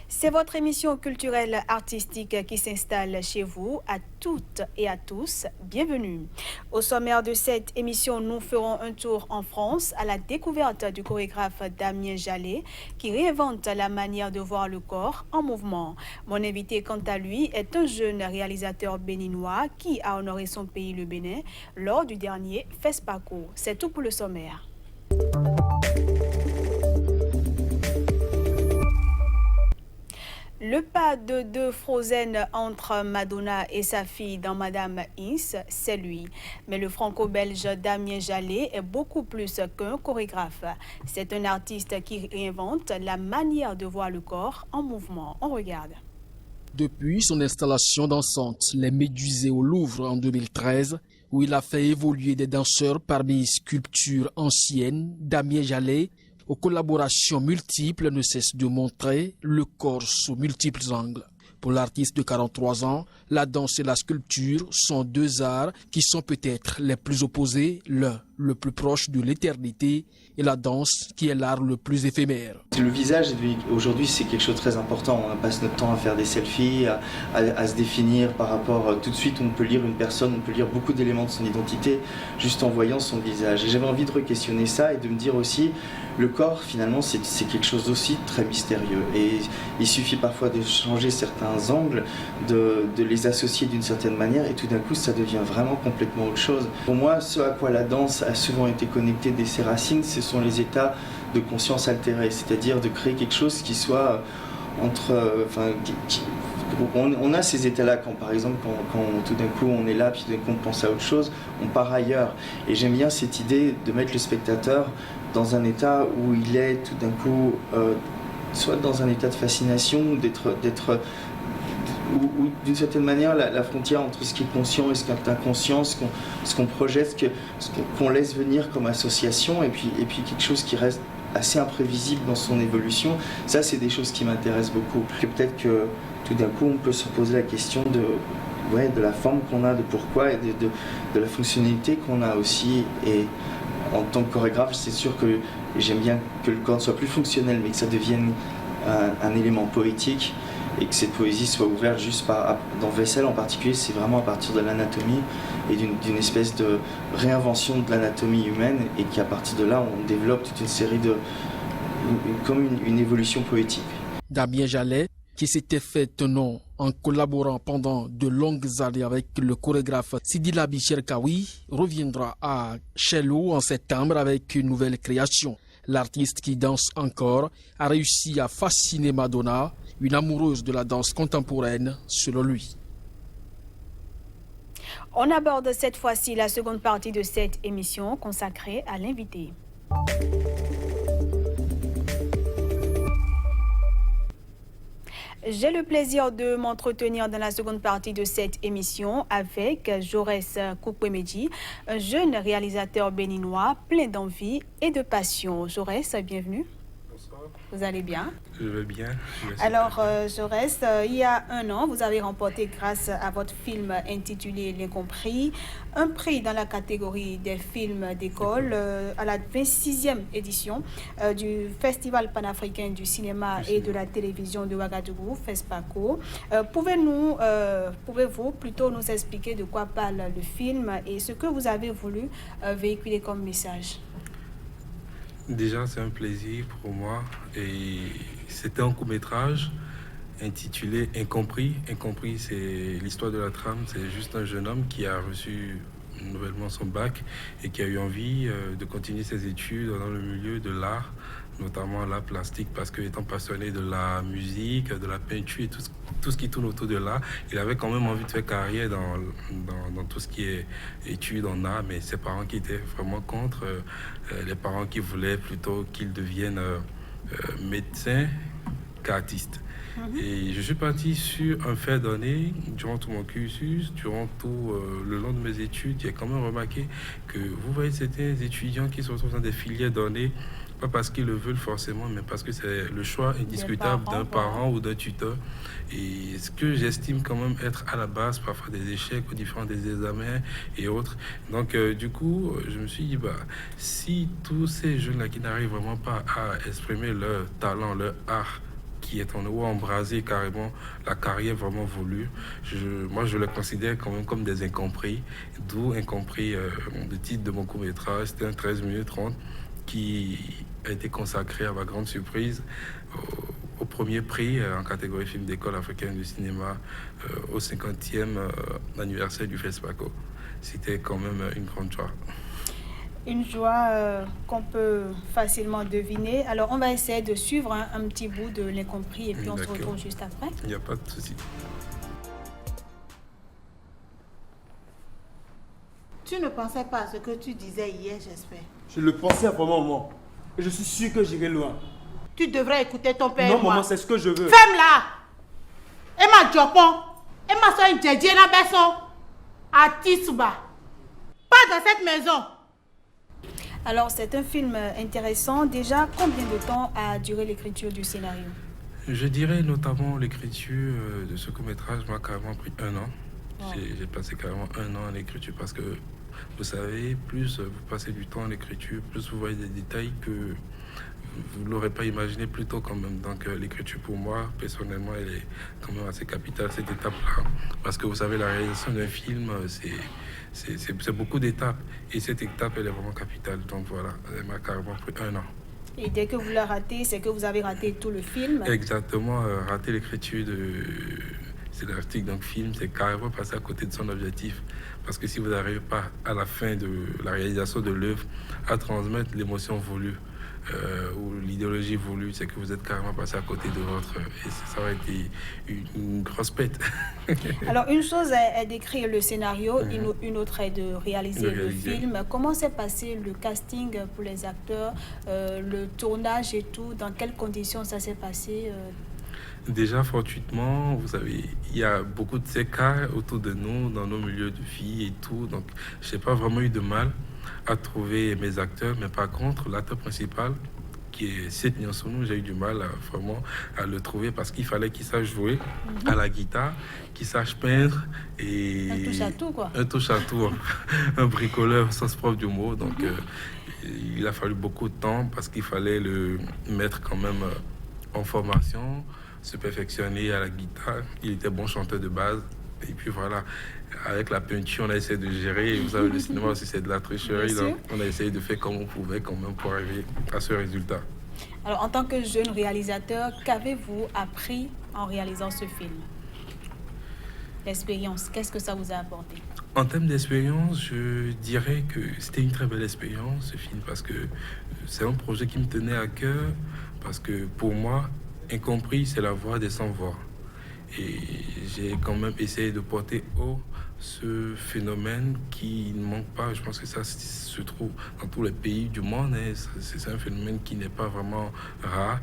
C'est votre émission culturelle artistique qui s'installe chez vous. À toutes et à tous, bienvenue. Au sommaire de cette émission, nous ferons un tour en France à la découverte du chorégraphe Damien Jallet qui réinvente la manière de voir le corps en mouvement. Mon invité, quant à lui, est un jeune réalisateur béninois qui a honoré son pays, le Bénin, lors du dernier FESPACO. C'est tout pour le sommaire. Le pas de deux Frozen entre Madonna et sa fille dans Madame Ins, c'est lui. Mais le franco-belge Damien Jallet est beaucoup plus qu'un chorégraphe. C'est un artiste qui réinvente la manière de voir le corps en mouvement. On regarde. Depuis son installation dansante Les Médusées au Louvre en 2013, où il a fait évoluer des danseurs parmi sculptures anciennes, Damien Jallet, aux collaborations multiples, ne cesse de montrer le corps sous multiples angles. Pour l'artiste de 43 ans, la danse et la sculpture sont deux arts qui sont peut-être les plus opposés, l'un le plus proche de l'éternité et la danse qui est l'art le plus éphémère. Le visage, aujourd'hui, c'est quelque chose de très important. On passe notre temps à faire des selfies, à se définir par rapport... Tout de suite, on peut lire une personne, on peut lire beaucoup d'éléments de son identité juste en voyant son visage. Et j'avais envie de re-questionner ça et de me dire aussi, le corps, finalement, c'est quelque chose aussi très mystérieux. Et il suffit parfois de changer certains angles, de les associer d'une certaine manière, et tout d'un coup, ça devient vraiment complètement autre chose. Pour moi, ce à quoi la danse a souvent été connectée dès ses racines, ce sont les états de conscience altérée, c'est-à-dire de créer quelque chose qui soit entre... on a ces états-là quand, par exemple, quand tout d'un coup on est là, puis tout d'un coup on pense à autre chose, on part ailleurs. Et j'aime bien cette idée de mettre le spectateur dans un état où il est tout d'un coup, soit dans un état de fascination, ou d'une certaine manière la frontière entre ce qui est conscient et ce qui est inconscient, ce qu'on projette, ce qu'on laisse venir comme association, et puis quelque chose qui reste assez imprévisible dans son évolution. Ça, c'est des choses qui m'intéressent beaucoup. Peut-être que tout d'un coup on peut se poser la question de la forme qu'on a, de pourquoi, et de la fonctionnalité qu'on a aussi. Et en tant que chorégraphe, c'est sûr que j'aime bien que le corps soit plus fonctionnel, mais que ça devienne un élément poétique, et que cette poésie soit ouverte juste dans Vaisselle en particulier. C'est vraiment à partir de l'anatomie et d'une espèce de réinvention de l'anatomie humaine, et qu'à partir de là on développe toute une série comme une évolution poétique. Damien Jallet, qui s'était fait un nom en collaborant pendant de longues années avec le chorégraphe Sidi Labi Cherkaoui, reviendra à Chello en septembre avec une nouvelle création. L'artiste qui danse encore a réussi à fasciner Madonna, une amoureuse de la danse contemporaine, selon lui. On aborde cette fois-ci la seconde partie de cette émission consacrée à l'invité. J'ai le plaisir de m'entretenir dans la seconde partie de cette émission avec Jaurès Koukwemedji, un jeune réalisateur béninois plein d'envie et de passion. Jaurès, bienvenue. Bonsoir. Vous allez bien? Je vais bien. Alors, Jaurès, il y a un an, vous avez remporté, grâce à votre film intitulé L'Incompris, un prix dans la catégorie des films d'école à la 26e édition du Festival panafricain du cinéma et de la télévision de Ouagadougou, FESPACO. Pouvez-vous plutôt nous expliquer de quoi parle le film et ce que vous avez voulu véhiculer comme message? Déjà, c'est un plaisir pour moi. Et c'était un court-métrage intitulé Incompris. Incompris, c'est l'histoire de la trame. C'est juste un jeune homme qui a reçu nouvellement son bac et qui a eu envie de continuer ses études dans le milieu de l'art, notamment l'art plastique, parce qu'étant passionné de la musique, de la peinture et tout ce qui tourne autour de l'art, il avait quand même envie de faire carrière dans tout ce qui est études en art, mais ses parents qui étaient vraiment contre, les parents qui voulaient plutôt qu'il devienne médecin qu'artiste. Et je suis parti sur un fait donné durant tout mon cursus, durant tout le long de mes études. J'ai quand même remarqué que vous voyez certains étudiants qui se retrouvent dans des filières données, pas parce qu'ils le veulent forcément, mais parce que c'est le choix indiscutable d'un parent ou d'un tuteur. Et ce que j'estime quand même être à la base parfois des échecs aux différents des examens et autres. Donc du coup, je me suis dit, si tous ces jeunes-là qui n'arrivent vraiment pas à exprimer leur talent, leur art, qui est en haut embrasé carrément la carrière vraiment voulue. Moi, je le considère quand même comme des incompris, d'où incompris le titre de mon court-métrage. C'était un 13 minutes 30 qui a été consacré à ma grande surprise au premier prix en catégorie film d'école africaine du cinéma au 50e anniversaire du FESPACO. C'était quand même une grande joie. Une joie qu'on peut facilement deviner. Alors, on va essayer de suivre un petit bout de l'incompris et puis on se retrouve juste après. Il n'y a pas de souci. Tu ne pensais pas à ce que tu disais hier, j'espère. Je le pensais à un moment. Et je suis sûr que j'irai loin. Tu devrais écouter ton père. Non, maman, c'est ce que je veux. Femme-là! Emma Djopon! Emma soy une djédienne à Besson! À Tissouba! Pas dans cette maison! Alors, c'est un film intéressant. Déjà, combien de temps a duré l'écriture du scénario? Je dirais notamment l'écriture de ce court-métrage m'a carrément pris 1 an. Ouais. J'ai passé carrément 1 an à l'écriture parce que, vous savez, plus vous passez du temps à l'écriture, plus vous voyez des détails que vous ne l'aurez pas imaginé plus tôt quand même. Donc l'écriture pour moi, personnellement, elle est quand même assez capitale, cette étape-là. Parce que vous savez, la réalisation d'un film, c'est beaucoup d'étapes. Et cette étape, elle est vraiment capitale. Donc voilà, elle m'a carrément pris 1 an. Et dès que vous la ratez, c'est que vous avez raté tout le film? Exactement, rater l'écriture c'est l'article d'un film, c'est carrément passer à côté de son objectif. Parce que si vous n'arrivez pas à la fin de la réalisation de l'œuvre à transmettre l'émotion voulue ou l'idéologie voulue, c'est que vous êtes carrément passé à côté de votre... Et ça aurait été une grosse pète. Alors, une chose est d'écrire le scénario, une autre est de réaliser le film. Comment s'est passé le casting pour les acteurs, le tournage et tout? Dans quelles conditions ça s'est passé? Déjà, fortuitement, vous savez, il y a beaucoup de ces cas autour de nous, dans nos milieux de vie et tout. Donc, je n'ai pas vraiment eu de mal à trouver mes acteurs. Mais par contre, l'acteur principal, qui est Seth Nyansonu, j'ai eu du mal vraiment à le trouver parce qu'il fallait qu'il sache jouer à la guitare, qu'il sache peindre et... Un touche-à-tout, quoi. Un touche-à-tout, un bricoleur au sens propre du mot. Donc, il a fallu beaucoup de temps parce qu'il fallait le mettre quand même en formation, se perfectionner à la guitare. Il était bon chanteur de base. Et puis voilà, avec la peinture, on a essayé de gérer. Vous savez, le cinéma aussi, c'est de la tricherie. Donc, on a essayé de faire comme on pouvait quand même pour arriver à ce résultat. Alors, en tant que jeune réalisateur, qu'avez-vous appris en réalisant ce film? L'expérience, qu'est-ce que ça vous a apporté? En termes d'expérience, je dirais que c'était une très belle expérience, ce film, parce que c'est un projet qui me tenait à cœur, parce que pour moi, Incompris, c'est la voix des sans-voix. Et j'ai quand même essayé de porter haut ce phénomène qui ne manque pas. Je pense que ça se trouve dans tous les pays du monde. Hein. C'est un phénomène qui n'est pas vraiment rare.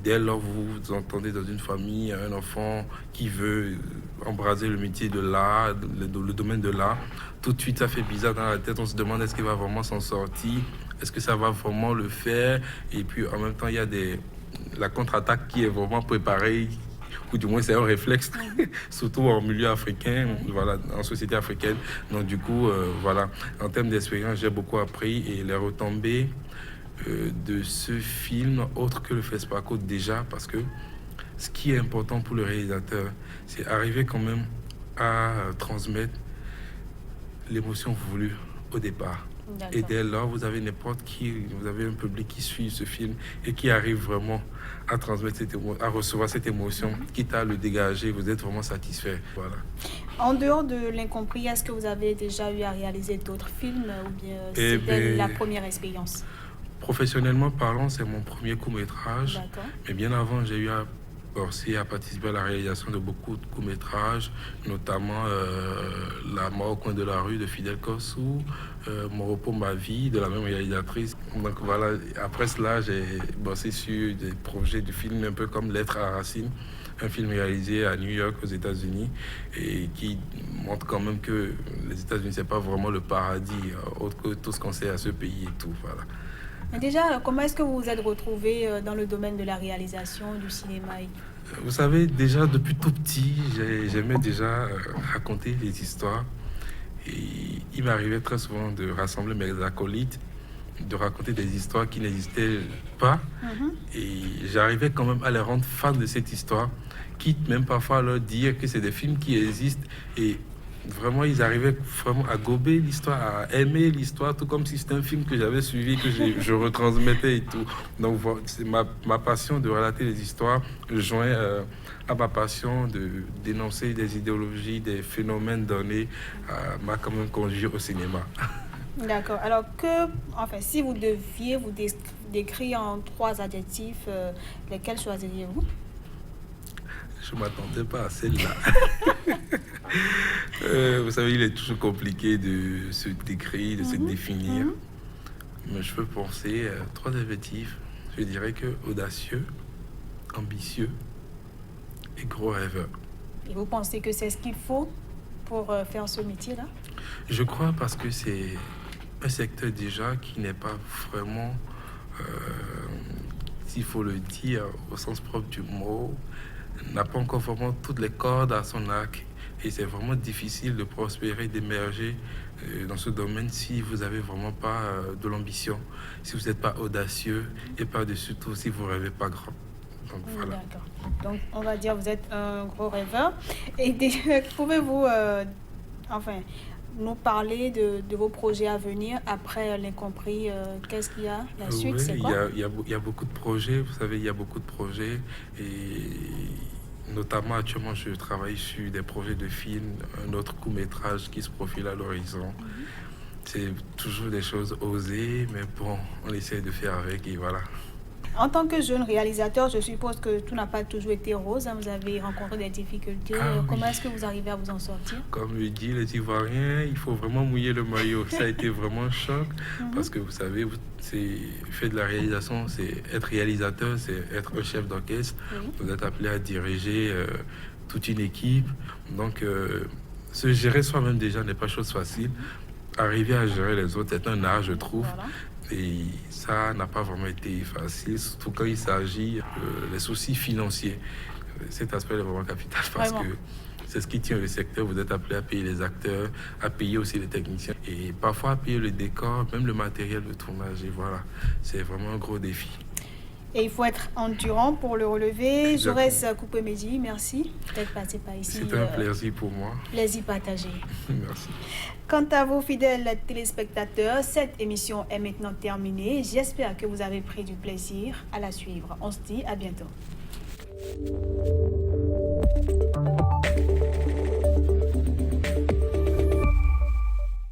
Dès lors vous entendez dans une famille un enfant qui veut embraser le métier de l'art, le domaine de l'art, tout de suite ça fait bizarre dans la tête. On se demande est-ce qu'il va vraiment s'en sortir, est-ce que ça va vraiment le faire. Et puis en même temps il y a la contre-attaque qui est vraiment préparée, ou du moins c'est un réflexe, surtout en milieu africain, voilà, en société africaine. Donc du coup, voilà, en termes d'expérience, j'ai beaucoup appris et les retombées de ce film, autre que le FESPACO déjà, parce que ce qui est important pour le réalisateur, c'est arriver quand même à transmettre l'émotion voulue au départ. Et dès lors, vous avez n'importe qui, vous avez un public qui suit ce film et qui arrive vraiment à transmettre à recevoir cette émotion, quitte à le dégager, vous êtes vraiment satisfait. Voilà. En dehors de l'Incompris, est-ce que vous avez déjà eu à réaliser d'autres films ou bien c'était la première expérience? Professionnellement parlant, c'est mon premier court-métrage. Mais bien avant, j'ai eu à Borsier a participé à la réalisation de beaucoup de courts-métrages, notamment La mort au coin de la rue de Fidel Kossou, Mon repos, ma vie de la même réalisatrice. Donc voilà, après cela, j'ai bossé sur des projets de films un peu comme Lettre à Racine, un film réalisé à New York aux États-Unis et qui montre quand même que les États-Unis, c'est pas vraiment le paradis, autre que tout ce qu'on sait à ce pays et tout. Voilà. Mais déjà, comment est-ce que vous vous êtes retrouvé dans le domaine de la réalisation, du cinéma et tout? Vous savez, déjà depuis tout petit, j'aimais déjà raconter les histoires. Et il m'arrivait très souvent de rassembler mes acolytes, de raconter des histoires qui n'existaient pas. Et j'arrivais quand même à les rendre fans de cette histoire, quitte même parfois à leur dire que c'est des films qui existent. Et vraiment, ils arrivaient vraiment à gober l'histoire, à aimer l'histoire, tout comme si c'était un film que j'avais suivi, que je retransmettais et tout. Donc, voilà, c'est ma passion de relater les histoires joint à ma passion de dénoncer des idéologies, des phénomènes donnés, m'a quand même conduit au cinéma. D'accord. Alors si vous deviez vous décrire en 3 adjectifs, lesquels choisiriez-vous? Je ne m'attendais pas à celle-là. Vous savez, il est toujours compliqué de se décrire, de se définir. Mais je peux penser 3 adjectifs. Je dirais que audacieux, ambitieux et gros rêveur. Et vous pensez que c'est ce qu'il faut pour faire ce métier-là? Je crois parce que c'est un secteur déjà qui n'est pas vraiment, s'il faut le dire au sens propre du mot, n'a pas encore vraiment toutes les cordes à son arc. Et c'est vraiment difficile de prospérer, d'émerger dans ce domaine si vous n'avez vraiment pas de l'ambition, si vous n'êtes pas audacieux et par-dessus tout si vous ne rêvez pas grand. Donc voilà. D'accord. Donc on va dire vous êtes un gros rêveur. Et pouvez-vous nous parler de vos projets à venir après l'Incompris? Qu'est-ce qu'il y a? La suite, c'est quoi? Il y a beaucoup de projets, vous savez, il y a beaucoup de projets et notamment actuellement je travaille sur des projets de films, un autre court-métrage qui se profile à l'horizon. C'est toujours des choses osées, mais bon, on essaie de faire avec et voilà. En tant que jeune réalisateur, je suppose que tout n'a pas toujours été rose. Vous avez rencontré des difficultés. Comment est-ce que vous arrivez à vous en sortir? Comme le dit les Ivoiriens, il faut vraiment mouiller le maillot. Ça a été vraiment un choc parce que vous savez, faire de la réalisation, c'est être réalisateur, c'est être un chef d'orchestre. Vous êtes appelé à diriger toute une équipe. Donc, se gérer soi-même déjà n'est pas chose facile. Arriver à gérer les autres, c'est un art, je trouve. Voilà. Et ça n'a pas vraiment été facile, surtout quand il s'agit des soucis financiers. Cet aspect est vraiment capital parce que c'est ce qui tient le secteur. Vous êtes appelé à payer les acteurs, à payer aussi les techniciens et parfois à payer le décor, même le matériel de tournage. Et voilà, c'est vraiment un gros défi. Et il faut être endurant pour le relever. Jaurès Coupé-Medji, merci d'être passé par ici. C'était un plaisir pour moi. Plaisir partagé. Merci. Quant à vous, fidèles téléspectateurs, cette émission est maintenant terminée. J'espère que vous avez pris du plaisir à la suivre. On se dit à bientôt.